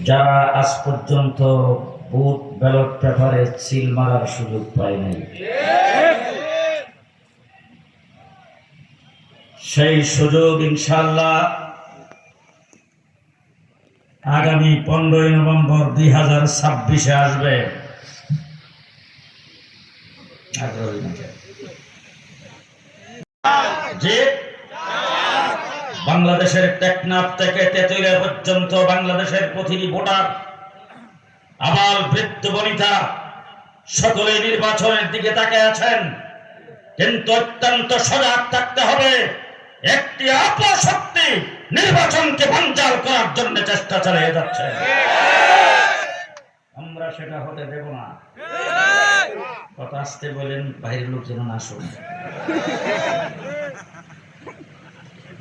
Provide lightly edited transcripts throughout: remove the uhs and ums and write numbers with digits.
যারা আজ পর্যন্ত বুথ ব্যালট পেপারে সিল মারার সুযোগ পায় নাই, সেই সুযোগ ইনশাআল্লাহ আগামী 15 নভেম্বর 2026-এ আসবে। যে বাংলাদেশের টেকনাফ থেকে তেঁতুলিয়া পর্যন্ত বাংলাদেশের প্রতিটি ভোটার, আবাল বৃদ্ধ বনিতা সকলে নির্বাচনের দিকে তাকিয়ে আছেন, কিন্তু অত্যন্ত সজাগ থাকতে হবে। একটি অপশক্তি নির্বাচনকে বানচাল করার জন্য চেষ্টা চালিয়ে যাচ্ছে, আমরা সেটা হতে দেব না। কথা আসতে বলেন, বাইরের লোক যেন না শোনে।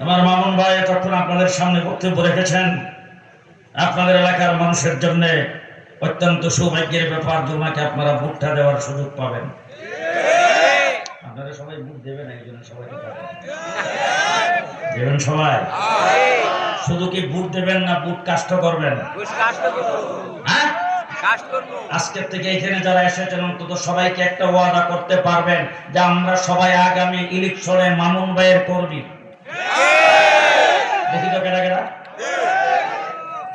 আমার মামুন ভাই তখন আপনাদের সামনে বক্তব্য রেখেছেন, আপনাদের এলাকার মানুষের জন্য অত্যন্ত সৌভাগ্যের ব্যাপার, জমাকে আপনারা ভোটটা দেওয়ার সুযোগ পাবেন। আপনারা সবাই ভোট দেবেন, একজনের সবাইকে দেবেন সবাই। শুধু কি ভোট দেবেন না ভোট কাস্ট করবেন? হ্যাঁ, আজকের থেকে এখানে যারা এসেছেন অন্তত সবাইকে একটা ওয়াদা করতে পারবেন যে আমরা সবাই আগামী ইলেকশনে মামুন ভাইয়ের কর্মী। দেখি তো কেনা কেনা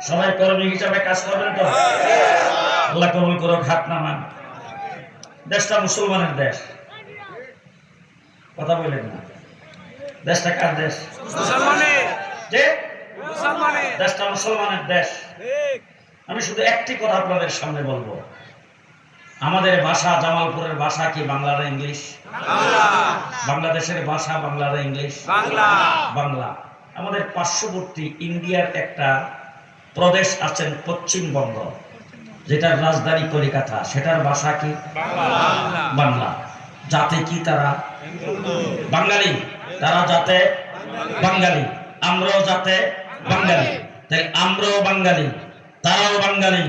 সবাই কর্মী হিসাবে কাজ করবেন তো? আল্লাহ কবুল করো, হাত নামান। দেশটা মুসলমানের দেশ, কথা বলেন না। দেশটা কার দেশ? দেশটা মুসলমানের দেশ। আমি শুধু একটি কথা আপনাদের সামনে বলবো, আমাদের ভাষা, জামালপুরের ভাষা কি বাংলা না ইংলিশ? বাংলাদেশের ভাষা বাংলা না ইংলিশ? বাংলা। আমাদের পার্শ্ববর্তী ইন্ডিয়ার একটা প্রদেশ আছেন পশ্চিমবঙ্গ, যেটার রাজধানী কলিকাতা, সেটার ভাষা কি? বাংলা। জাতে কি তারা? বাঙালি। তারা জাতে বাঙালি, আমরাও জাতে বাঙালি। তাই আমরাও বাঙালি, তারাও বাঙালি,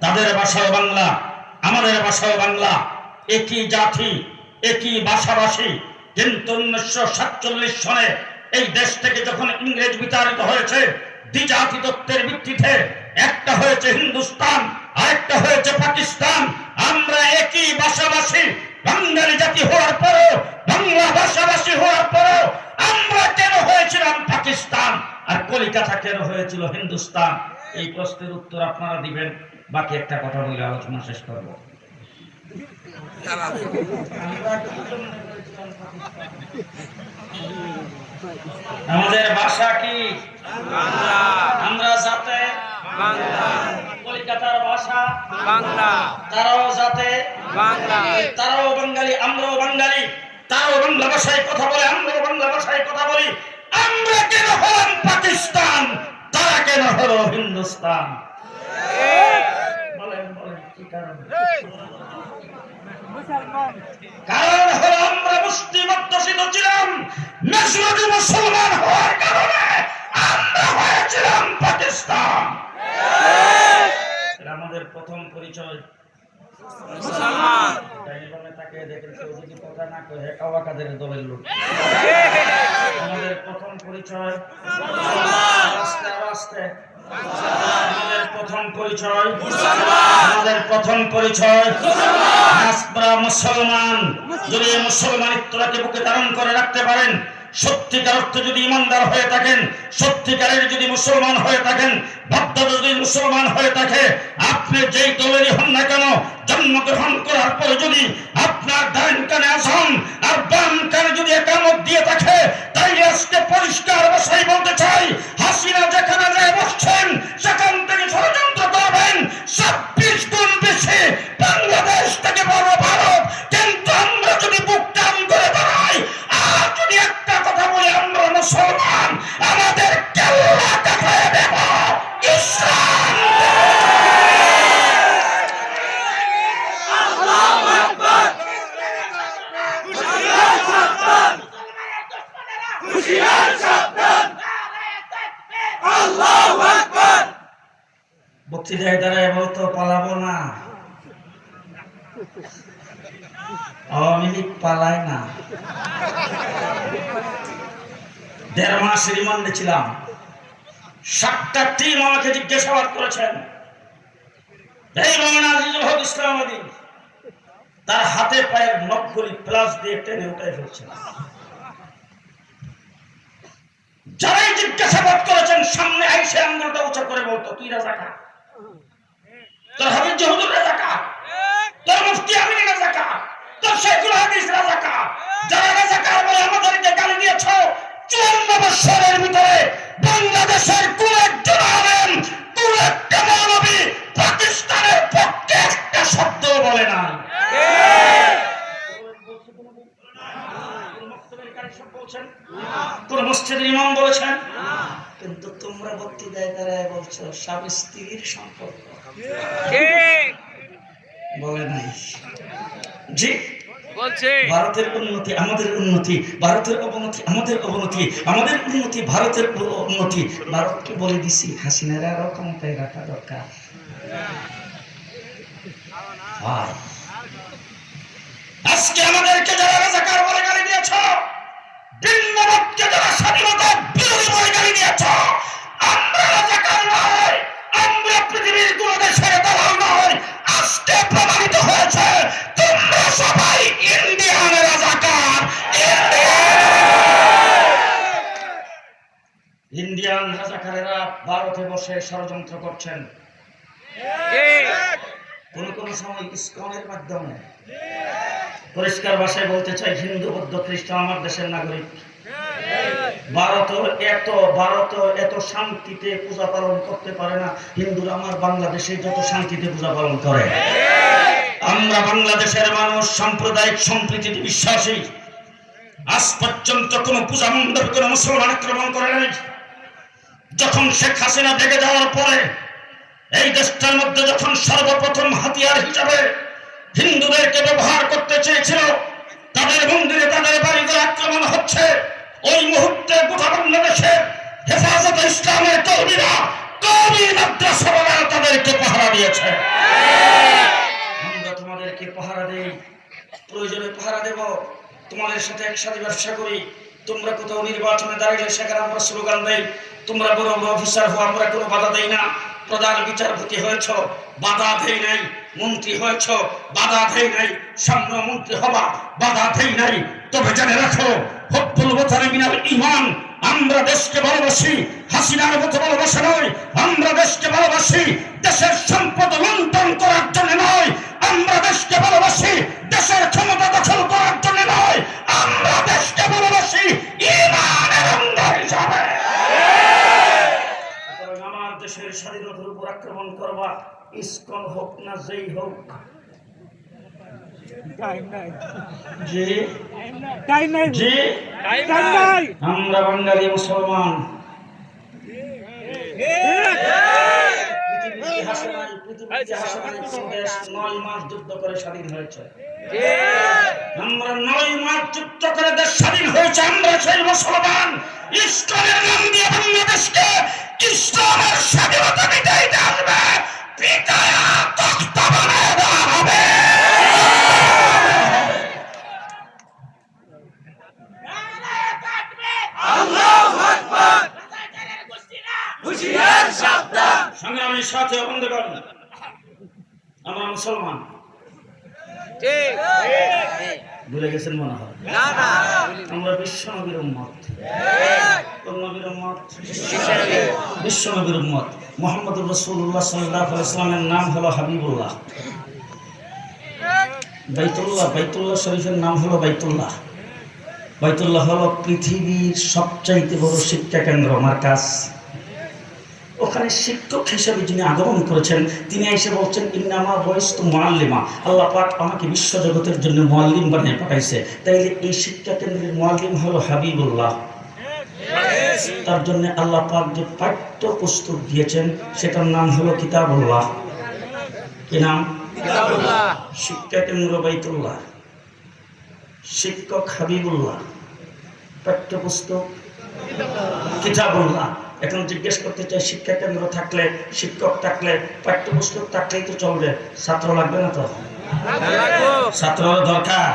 তাদের ভাষাও বাংলা, আমাদের ভাষাও বাংলা। একই জাতি, একই ভাষাভাষী। কিন্তু 1947 সনে এই দেশ থেকে যখন ইংরেজ বিতাড়িত হয়েছে, দ্বিজাতি তত্ত্বের ভিত্তিতে একটা হয়েছে হিন্দুস্তান, আরেকটা হয়েছে পাকিস্তান। আমরা একই ভাষাভাষী, বাঙালি জাতি হওয়ার পরও, বাংলা ভাষাভাষী হওয়ার পরও আমরা কেন হয়েছিলাম পাকিস্তান, আর কলিকাতা কেন হয়েছিল হিন্দুস্তান? এই প্রশ্নের উত্তর আপনারা দিবেন। বাকি একটা কথা বলে আলোচনা শেষ করব। আমাদের ভাষা কি? বাংলা। আমরা যাতে বাংলা। কলকাতার ভাষা বাংলা, তারাও যাতে বাংলা, তারাও বাঙালি, আমরাও বাঙালি। তারাও বাংলা ভাষায় কথা বলে, আমরাও বাংলা ভাষায় কথা বলি। আমরা কেন হলাম পাকিস্তান, তারা কেন হলো হিন্দুস্তান? বলেন বলেন কি কারণ? কারণ হলো আমরা মুসলিম অধ্যুষিত ছিলাম, মেজরিটি মুসলমান হওয়ার কারণে আমরা হয়েছিলাম পাকিস্তান। আমাদের প্রথম পরিচয় মুসলমান। তাকে দেখেন, কেউ যদি কথা না কয়ে কাওয়া কাদের দলের লোক। আমাদের প্রথম পরিচয় আস্তে আস্তে, আমাদের প্রথম পরিচয়, আমাদের প্রথম পরিচয় আমরা মুসলমান। যদি মুসলমানিত্বটাকে বুকে ধারণ করে রাখতে পারেন, সত্যিকার অর্থে যদি ইমানদার হয়ে থাকেন, সত্যিকারের যদি মুসলমান হয়ে থাকেন, ভদ্র যদি মুসলমান হয়ে থাকে, আপনি যেই দলেরই হন না কেন, জন্মগ্রহণ করার পরে যদি আপনার ডান কানে আযান আর বাম কানে যদি ইকামত দিয়ে থাকে, তাইলে আজকে পরিষ্কার ভাষায় বলতে চাই, হাসিনা যেখানে যায় বসছেন, সেখান থেকে ষড়যন্ত্র করবেন 26 গুণ বেশি বাংলাদেশ থেকে বড় ভারত। কিন্তু আমরা যদি বুক টান করে দাঁড়াই, আর যদি একটা কথা বলি আমরা মুসলমান, আমাদের কেল্লা কাটায় দেব ইসলাম। বক্তৃতায় দাঁড়ায় বলতো পালাবো না, আওয়ামী লীগ পালায় না। 1.5 মাস রিমান্ডে ছিলাম। 7টা টিম আমাকে জিজ্ঞাসাবাদ করেছেন, এই মাওলানা আজিজুল হক ইসলামী তার হাতে পায়ের নখগুলি প্লাস দিয়ে টেনে উঠাই ফেলছে। যারাই জিজ্ঞাসাবাদ করেছেন সামনে আইসে আঙ্গুলটা উঁচা করে বলতো, তুই রাজাকার, তোর হাবিব হুজুর রাজাকার, তোর মুফতি আমিন রাজাকার, তোর শেখুল হাদিস রাজাকার। যারা রাজাকার বলে আমাদেরকে গালি দিয়েছ, 54 বছরের ভিতরে বাংলাদেশের কোন একজন আলেম, কোন একটা মৌলবী পাকিস্তানের পক্ষে একটা শব্দ বলে না। কোন মসজিদের ইমাম বলেছেন? কিন্তু তোমরা বক্তৃতায় দাঁড়ায় বলছো স্বামী স্ত্রীর সম্পর্ক বলে নাই। জি বলছে ভারতের উন্নতি আমাদের উন্নতি, ভারতের অবনতি আমাদের অবনতি, আমাদের উন্নতি ভারতের উন্নতি। ভারতকে বলে দিছি হাসিনার আরো ক্ষমতায় রাখা দরকার। আজকে আমাদেরকে যারা রাজাকার বলে গালি দিয়েছ, ভিন্নমতকে যারা স্বাধীনতা বিরোধী বলে গালি দিয়েছ, আমরা রাজাকার নয়, আমরা পৃথিবীর কোন দেশের দালাল নয়। আজকে প্রমাণিত হয়েছে তোমরা সবাই ইন্ডিয়ান রাজাকার। ইন্ডিয়ান রাজাকারেরা ভারতে বসে ষড়যন্ত্র করছেন। কোন কোন সময় ইসকনের মাধ্যমে, পরিষ্কার ভাষায় বলতে চাই, হিন্দু বৌদ্ধ খ্রিস্টান আমার দেশের নাগরিক। ভারত এত শান্তিতে পূজা পালন করতে পারে না হিন্দুরা আমার বাংলাদেশে যত শান্তিতে পূজা পালন করে। আমরা বাংলাদেশের মানুষ সাম্প্রদায়িক সম্প্রীতিতে বিশ্বাসী। আজ পর্যন্ত কোন পূজা মণ্ডপে কোন মুসলমান আক্রমণ করে নাই। যখন শেখ হাসিনা ভেঙে যাওয়ার পরে এই দেশটার মধ্যে যখন সর্বপ্রথম হাতিয়ার হিসাবে হিন্দুদেরকে ব্যবহার করতে চেয়েছিল, তাদের মন্দিরে তাদের বাড়িতে আক্রমণ হচ্ছে, ওই মুহূর্তে গোটা বাংলাদেশে হেফাজতে ইসলামের কর্মীরা, কওমি মাদ্রাসাওয়ালা তাদেরকে পাহারা দিয়েছে। আমরা তোমাদেরকে পাহারা দেই, প্রয়োজনে পাহারা দেব, তোমাদের সাথে একসাথে ব্যবসা করি। তোমরা কোথাও নির্বাচনে দাঁড়ালে সেখানে আমরা স্লোগান দেই, তোমরা বড় বড় অফিসার হো, আমরা কোনো বাধা দেই না। প্রধান বিচারপতি হয়েছ, বাধা দেই নাই। মন্ত্রী হয়েছ, বাধা দেই নাই। সামনে মন্ত্রী হবা, বাধা দেই নাই। তবে জেনে রাখো, হব্বুল ওয়াতানি মিনাল ঈমান, আমরা দেশকে ভালোবাসি, হাসিনার মতো ভালোবাসা নয়। আমরা দেশকে ভালোবাসি দেশের সম্পদ লুণ্ঠন করার জন্য নয়। আমরা দেশকে ভালোবাসি দেশের ক্ষমতা দখল করার জন্য নয়। আমরা দেশকে ভালোবাসি ঈমানের অঙ্গ হিসাবে। আমার দেশের স্বাধীনতার উপর আক্রমণ করবা, ইসকন হোক না যেই হোক। আমরা বাঙালি মুসলমান, দেশ 9 মাস যুদ্ধ করে স্বাধীন হয়েছে। আমরা 9 মাস যুদ্ধ করে দেশ স্বাধীন হয়েছে। আমরা সেই মুসলমান। ইসলামের নাম দিয়ে বাংলাদেশকে ইসলামের স্বাধীনতা মিটাইতে আসবে, পিটায়া তক্তা বানায় দেওয়া হবে। সংগ্রামের সাথে বন্ধুগণ, আমরা মুসলমান। ভুলে গেছেন মনে হয়? আমরা বিশ্বনবীর উম্মত। বিশ্বনবীর উম্মত। মুহাম্মদুর রাসূলুল্লাহ সাল্লাল্লাহু আলাইহি ওয়াসাল্লামের নাম হলো হাবিবুল্লাহ। বাইতুল্লাহ শরীফের নাম হলো বাইতুল্লাহ। বাইতুল্লাহ হলো পৃথিবীর সবচাইতে বড় শিক্ষা কেন্দ্র, মার্কাজ। ওখানে শিক্ষক হিসেবে যিনি আগমন করেছেন, তিনি এসে বলছেন, ইন্নামা বুইস্তু মুআল্লিমা, আল্লাহ পাক আমাকে বিশ্বজগতের জন্য মুআল্লিম বানিয়ে পাঠাইছে। তাইলে এই শিক্ষা কেন্দ্রের মুআল্লিম হলো হাবিবুল্লাহ। তার জন্য আল্লাহ পাক যে পাঠ্য পুস্তক দিয়েছেন সেটার নাম হলো কিতাবুল্লাহ। কি নাম? কিতাবুল্লাহ। শিক্ষা কেন্দ্র বাইতুল্লাহ, শিক্ষক হাবিবুল্লাহ, পাঠ্য পুস্তক কিতাবুল্লাহ। এখন জিজ্ঞেস করতে চাই, শিক্ষা কেন্দ্র থাকলে, শিক্ষক থাকলে, পাঠ্যপুস্তক থাকলেই তো চলবে, ছাত্র লাগবে না তো? ছাত্র দরকার।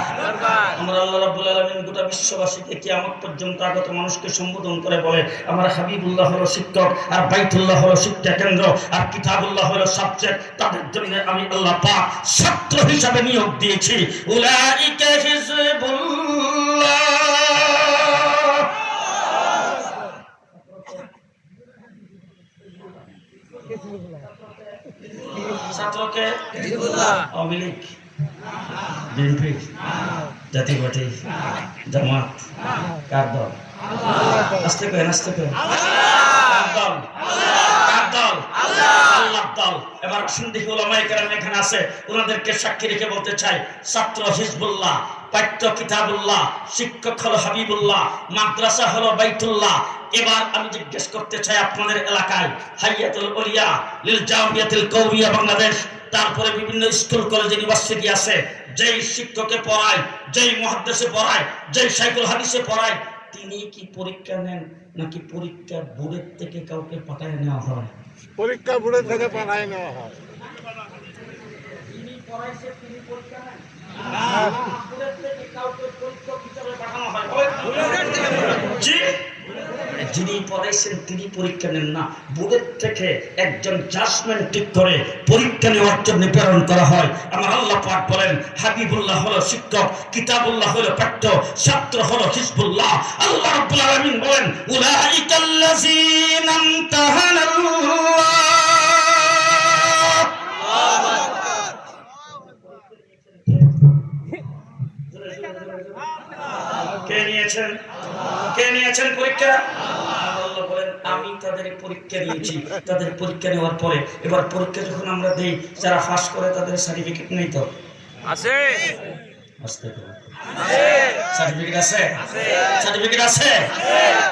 আমরা আল্লাহ রাব্বুল আলামিন গোটা বিশ্ববাসীকে কিয়ামত পর্যন্ত আগত মানুষকে সম্বোধন করে বলে আমার হাবিবুল্লাহ হলো শিক্ষক, আর বাইতুল্লাহ হলো শিক্ষা কেন্দ্র, আর কিতাবুল্লাহ হলো সাবজেক্ট। তাদের জন্য আমি আল্লাহ পাক ছাত্র হিসাবে নিয়োগ দিয়েছি। উলাইকা হিজবুল্লাহ। ছাত্রকে আওয়ামী লীগ, বিএনপি, জাতীয় পার্টি, জামাত, কার দল? আস্তে করে আস্তে করে কার দল? কার দল? আল্লাহর দল। এবার আসুন দেখি ওলামায়ে কেরাম এখানে আছে, ওনাদেরকে সাক্ষী রেখে বলতে চাই ছাত্র হিজবুল্লাহ, পাঠ্য কিতাবুল্লাহ, শিক্ষক হলো হাবিবুল্লাহ, মাদ্রাসা হলো বাইতুল্লাহ। এবার আমি জিজ্ঞেস করতে চাই আপনাদের এলাকায় হাইয়াতুল উলিয়া লিল জামিয়াতুল কওমিয়া বাংলাদেশ, তারপরে বিভিন্ন স্কুল কলেজ ইউনিভার্সিটি আছে, যেই শিক্ষকে পড়ায়, যেই মুহাদ্দিসে পড়ায়, যেই শাইখুল হাদিসে পড়ায়, তিনি কি পরীক্ষা নেন নাকি পরীক্ষা বোর্ডের থেকে কাউকে পাঠায় নেওয়া হয়? পরীক্ষা বোর্ডের থেকে পাঠায় নেওয়া হয়। যিনি পড়াইছে তিনি পরীক্ষা নেন, বোর্ডের থেকে কাউকে পরীক্ষক হিসেবে পাঠানো হয়? জি, যিনি পড়াইছেন তিনি পরীক্ষা নেন না, বোর্ডের থেকে একজন জাজমেন্ট ঠিক করে পরীক্ষা নেওয়ার জন্য প্রেরণ করা হয়। আমার আল্লাহ পাক বলেন হাবিবুল্লাহ হলো শিক্ষক, কিতাবুল্লাহ হলো পাঠ্য, ছাত্র হলো হিজবুল্লাহ। আল্লাহ রাব্বুল আলামিন বলেন উলাইকাল্লাযীনা ইমতাহানাল্লাহ। কে নিয়েছেন? কে নিয়েছেন পরীক্ষা? আল্লাহ বলেন আমি তাদের পরীক্ষা নিয়েছি। তাদের পরীক্ষা নেওয়ার পরে এবার পরীক্ষা যখন আমরা দেই, যারা পাস করে তাদের সার্টিফিকেট নেই তো আছে? সার্টিফিকেট আছে? সার্টিফিকেট আছে?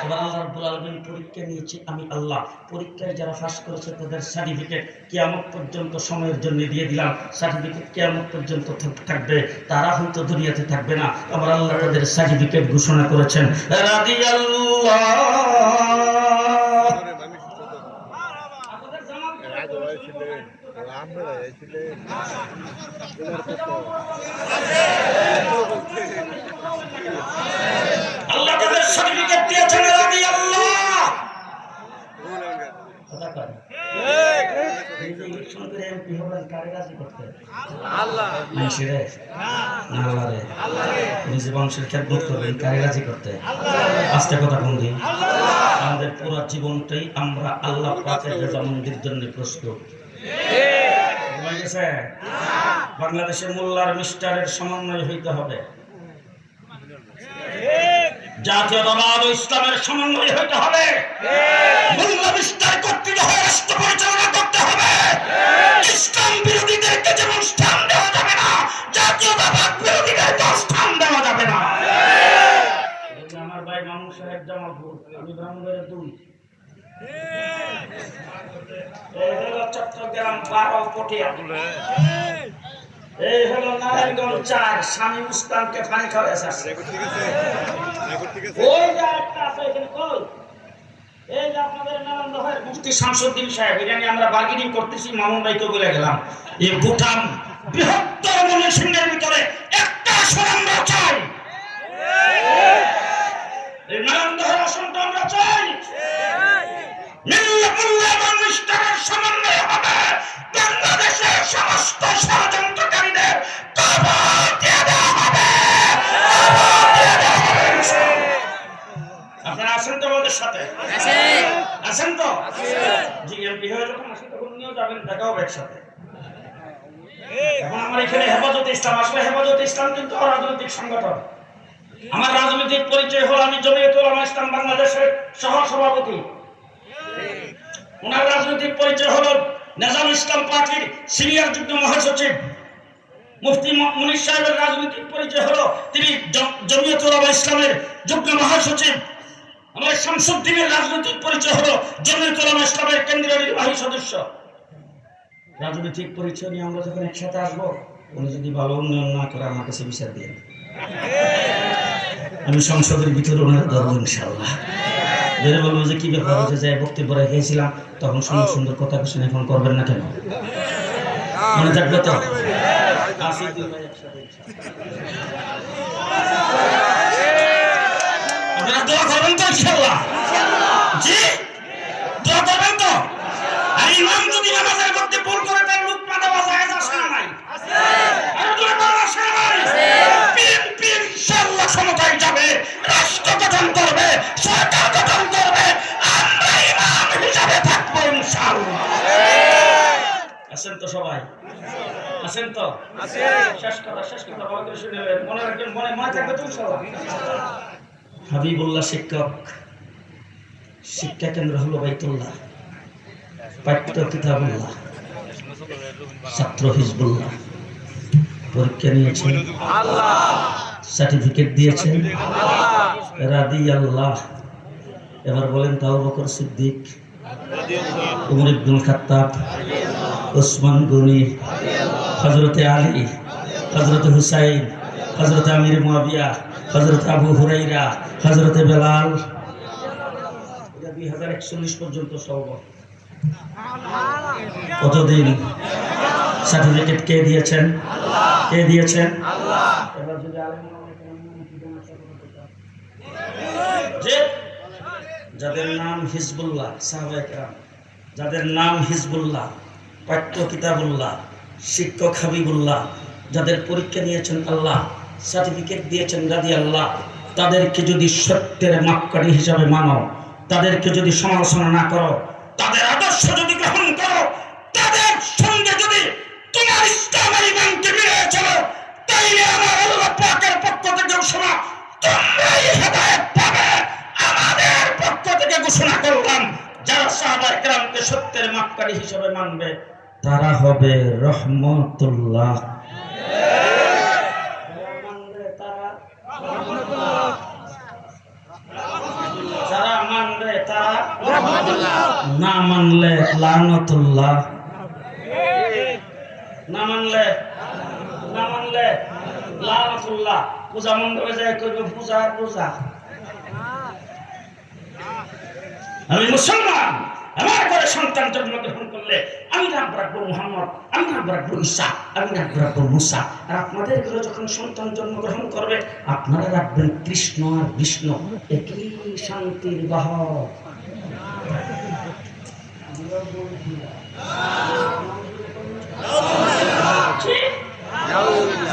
এবার আল্লাহ রাব্বুল আলামিন পরীক্ষা নিয়েছি আমি আল্লাহ, পরীক্ষায় যারা পাস করেছে তাদের সার্টিফিকেট কিয়ামত পর্যন্ত সময়ের জন্য দিয়ে দিলাম। সার্টিফিকেট কিয়ামত পর্যন্ত থাকবে, তারা হয়তো দুনিয়াতে থাকবে না। আমার আল্লাহ তাদের সার্টিফিকেট ঘোষণা করেছেন রাদিয়াল্লাহ। আল্লাহ তাদের সার্টিফিকেট দিয়েছেন রাদিয়াল্লাহ। কথা কয় ইলেকশন করে এমপি হবেন কারে রাজি করতে? আল্লাহ। মানুষের না আল্লাহরে? নিজে বংশের খেদমত করবেন কারে রাজি করতে? আস্তে কথা বন্ধু, আমাদের পুরো জীবনটাই আমরা আল্লাহ পাকের রেজামন্দির জন্য প্রস্তুত। বাংলাদেশের মোল্লার মিস্টারের সমন্বয় হইতে হবে, জাতীয়তাবাদ ও ইসলামের সমন্বয় হইতে হবে। মোল্লা মিস্টার কর্তৃক হয়ে রাষ্ট্র পরিচালনা করতে হবে। ইসলাম বিরোধীদেরকে যেমন স্থান দেওয়া যাবে না, জাতীয়তাবাদ বিরোধীদেরকে স্থান দেওয়া যাবে না। আমার ভাই মামুন সাহেব জামালপুর, আমি ব্রাহ্মণবাড়িয়া 2। এই হলো চট্টগ্রাম 12 পটিয়া, এই হলো নারায়ণগঞ্জ 4 স্বামী মুস্তানকে পানি খাওয়াইছে। ওই যে একটা আছে এখানে কই, এই যে আপনাদের নারায়ণ হয় মুফতি শামসুদ্দিন সাহেব, এটা নিয়ে আমরা বার্গেনিং করতেছি, মামুন ভাইকে বলে গেলাম এই ভুটান বৃহত্তর ময়মনসিংহের ভিতরে একটা আসন আমরা চাই। এই নারায়ণ আসনটা আমরা চাই। সমন্বয় হবে, বাংলাদেশের সমস্ত ষড়যন্ত্রকারীদের কবর দিয়ে দেওয়া হবে। আপনারা আছেন তো আমাদের সাথে? আছেন তো? জি, এমপি হয়ে যখন আসেন তখন নিয়েও যাবেন, দেখা হবে একসাথে। এখন আমার এখানে হেফাজতে ইসলাম, আসলে হেফাজতে ইসলাম কিন্তু রাজনৈতিক সংগঠন। আমার রাজনৈতিক পরিচয় হলো আমি জমিয়তুল উলামা ইসলাম বাংলাদেশের সহ সভাপতি। ওনার রাজনৈতিক পরিচয় হলো নেজামুল ইসলাম পার্টির সিনিয়র যুগ্ম মহাসচিব। মুফতি মুনির সাহেবের রাজনৈতিক পরিচয় হলো তিনি জমিয়তুল উলামা ইসলামের যুগ্ম মহাসচিব। আমার শামসুদ্দিনের রাজনৈতিক পরিচয় হলো জমিয়তুল উলামা ইসলামের কেন্দ্রীয় নির্বাহী সদস্য। রাজনৈতিক পরিচয় নিয়ে আমরা যখন একসাথে আসবো, উনি যদি ভালো উন্নয়ন না করে আমার কাছে বিচার দিয়ে আমি সংসদের ভিতরে ওনার ধরবো ইনশাআল্লাহ। ধরে বলবো যে কি ব্যাপার হয়েছে, যে বক্তব্য রেখেছিলাম তখন সুন্দর সুন্দর কথা শুনে এখন করবেন না কেন? মনে থাকবে তো? আপনারা দোয়া করবেন তো ইনশাআল্লাহ? জি, দোয়া করবেন তো? আর ইমাম যদি নামাজের মধ্যে ভুল করে তার লুক মাথা বাজায় আসে না নাই? আর দোয়া করে আসে না নাই? বিএনপি ইনশাআল্লাহ ক্ষমতায় যাবে, রাষ্ট্র গঠন করবে, সরকার গঠন করবে, আমরা ইমাম হিসাবে থাকবো ইনশাআল্লাহ। আছেন তো সবাই? আছেন তো? শেষ কথা ভালো করে শুনে নেবেন, মনে রাখবেন, মনে থাকবে তো ইনশাআল্লাহ। হাবিবুল্লাহ শিক্ষক, শিক্ষা কেন্দ্র হলো বাইতুল্লাহ, পাঠ্য কিতাবুল্লাহ, ছাত্র হিজবুল্লাহ। পরীক্ষা নিয়েছেন আল্লাহ, সার্টিফিকেট দিয়েছেন রাদিয়াল্লাহ। এবার বলেন তো, আবু বকর সিদ্দিক, উমর ইবনুল খাত্তাব, ওসমান গনি, হযরতে আলী, হযরতে হুসাইন, হযরতে আমির মুয়াবিয়া, হযরতে আবু হুরাইরা, হযরতে বেলাল। 2041 পর্যন্ত সব কতদিন? সার্টিফিকেট কে দিয়েছেন? কে দিয়েছেন? এবার যদি যাদের নাম হিজবুল্লাহ, সাহাবায়ে কেরাম, যাদের নাম হিজবুল্লাহ, পাঠ্য কিতাবুল্লাহ, শিক্ষক হাবিবুল্লাহ, যাদের পরীক্ষা নিয়েছেন আল্লাহ, সার্টিফিকেট দিয়েছেন রাদিয়াল্লাহ, তাদেরকে যদি সত্যের মাপকাঠি হিসাবে মানো, তাদেরকে যদি সমালোচনা না করো, তাদের আদর্শ যদি গ্রহণ করো, তাদের সঙ্গে যদি তোমার ইসলামের ইমানকে মিলিয়ে চলো, তাইলে আমার আল্লাহ পাকের পক্ষ থেকে ঘোষণা, তোমরাই হেদায়েত পাবে। আমাদের পক্ষ থেকে ঘোষণা করলাম, যারা সাহাবায়ে কেরামকে সত্যের মাপকাঠি হিসাবে মানবে, তারা হবে রহমতুল্লাহ। যারা মানবে তারা না মানলে লানতুল্লাহ। না মানলে লানতুল্লাহ। পূজা মণ্ডপে যায় করবে পূজা পূজা। আমি মুসলমান, আমার ঘরে সন্তান জন্মগ্রহণ করলে আমি নাম রাখবো মুহাম্মদ, আমি নাম রাখবো ঈসা, আমি নাম রাখবো মুসা। আর আপনাদের ঘরে যখন সন্তান জন্মগ্রহণ করবে, আপনারা রাখবেন কৃষ্ণ আর বিষ্ণু, একই শান্তির বাহক।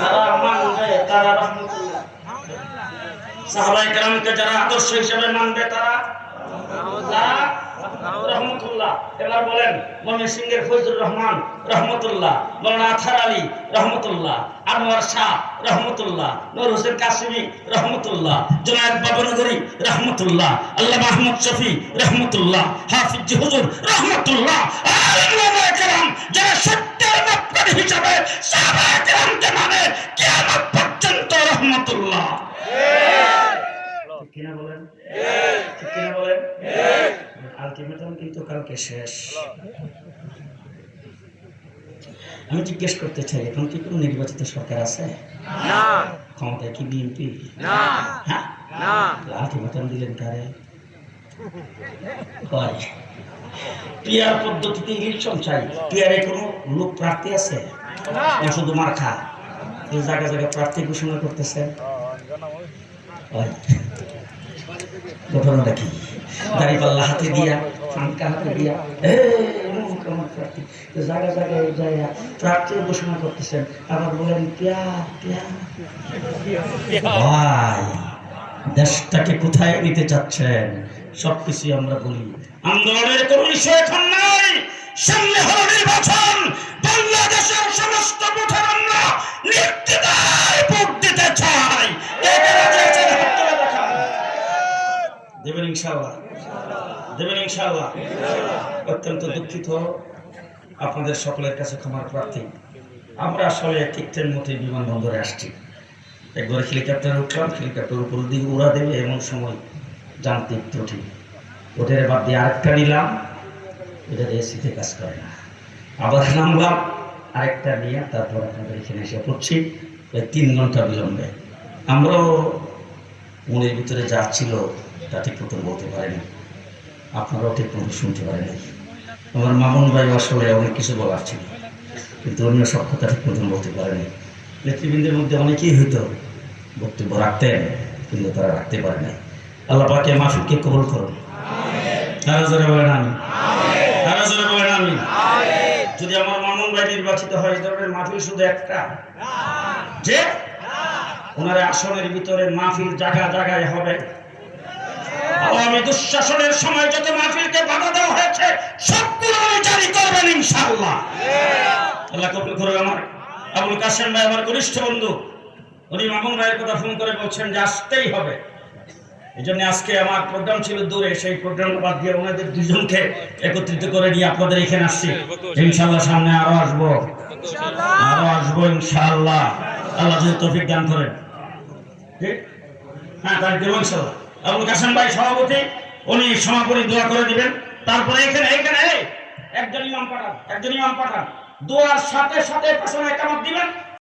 যারা মানবে তারা রহমতুল্লাহ। সাহাবায়ে কেরামকে যারা আদর্শ হিসেবে মানবে তারা রহমতুল্লাহ। এবার বলেন, ময়মনসিংহের ফজলুর রহমান রহমতুল্লাহ, মৌলানা আথার আলী রহমতুল্লাহ, আনোয়ার শাহ রহমতুল্লাহ, নূর হোসেন কাসিমি রহমতুল্লাহ, জুনায়েদ বাবনগরী রহমতুল্লাহ, আল্লামা আহমদ শফি রহমতুল্লাহ, হাফিজ হুজুর রহমতুল্লাহ। আলেমায়ে কেরাম যারা সত্যের মাপকাঠি হিসাবে সাহাবায়ে কেরামকে মানে, কিয়ামত পর্যন্ত রহমতুল্লাহ। ঠিক কিনা বলেন? ঠিক কিনা বলেন? আলটিমেটাম কিন্তু কালকে শেষ। আমি জিজ্ঞেস করতে চাই, এখন কি কোনো নির্বাচিত সরকার আছে? না। ক্ষমতায় কি বিএনপি? না। হ্যাঁ, না। আলটিমেটাম দিলেন কারে? হয় পিয়ার পদ্ধতিতে ইলেকশন চাই। পিয়ারে কোনো লোক প্রার্থী আছে? না, শুধু মার্কা। এই জায়গা জায়গা প্রার্থী ঘোষণা করতেছে। হয় ঘটনাটা কি? দাড়িপাল্লা হাতে দিয়া, ফাঙ্কা হাতে দিয়া, জায়গা জায়গায় যায় প্রার্থী ঘোষণা করতেছেন, আবার বলেন ভাই দেশটাকে কোথায় নিতে চাচ্ছেন? সবকিছু আমরা বলি। আন্দোলনের কোন ইস্যু এখন নাই, সামনে হলো নির্বাচন। বাংলাদেশের সমস্ত ভোটার আমরা নির্দ্বিধায় ভোট দিতে চাই। দেবেন ইনশাআল্লাহ? দেবেন ইনশাআল্লাহ? অত্যন্ত দুঃখিত, আপনাদের সকলের কাছে ক্ষমার প্রার্থী। আমরা আসলে ঠিকঠাক মতো বিমানবন্দরে আসছি। একবার হেলিকপ্টারে উঠলাম, হেলিকপ্টার উপর দিকে উড়া দেবে, এমন সময় যান্ত্রিক ত্রুটি, ওটার বাদ দিয়ে আরেকটা নিলাম, এটা এসিতে কাজ করে না। আবার নামলাম, আরেকটা নিয়ে তারপর আপনাদের এখানে এসে পড়ছি। প্রায় 3 ঘন্টা বিলম্বে। আমরাও মনের ভিতরে যা ছিল তা ঠিক মতো বলতে পারেনি, আপনারাও ঠিক মতো শুনতে পারেনি। আমার মামুন ভাই আসলে অনেক কিছু বলার ছিল, কিন্তু অন্য সব কথা ঠিক মতন বলতে পারেনি। নেতৃবৃন্দের মধ্যে অনেকেই হয়তো বক্তব্য রাখতেন, কিন্তু তারা রাখতে পারে নাই। আল্লাহ পাকে মাহফিলকে কবুল করুন। আরো জোরে বলেন আমিন। আরো জোরে বলেন আমিন। যদি আমার মামুন ভাই নির্বাচিত হয়, এই ধরনের মাহফিল শুধু একটা যে ওনার আসনের ভিতরে মাহফিল জায়গা জায়গায় হবে। আওয়ামী দুঃশাসনের সময় যত মাহফিলকে বাধা দেওয়া হয়েছে সবগুলো উনি জারি করবেন ইনশাআল্লাহ। আল্লাহ কবুল করুন। আমার আবুল কাসেম ভাই আমার ঘনিষ্ঠ বন্ধু, উনি মামুন ভাইয়ের কথা ফোন করে বলছেন যে আসতেই হবে। এই জন্য আজকে আমার প্রোগ্রাম ছিল দূরে, সেই প্রোগ্রাম বাদ দিয়ে ওনাদের দুজনকে একত্রিত করে নিয়ে আপনাদের এখানে আসছি। ইনশাআল্লাহ সামনে আরো আসবো ইনশাআল্লাহ, আল্লাহ যদি তৌফিক দান করেন। ঠিক, হ্যাঁ তাই দেব ইনশাআল্লাহ। আবুল কাসেম ভাই সভাপতি, উনি সমাপনী দোয়া করে দিবেন। তারপরে এখানে একজন ইমাম পাঠান দোয়ার সাথে সাথে পেছনে একামত দিবেন।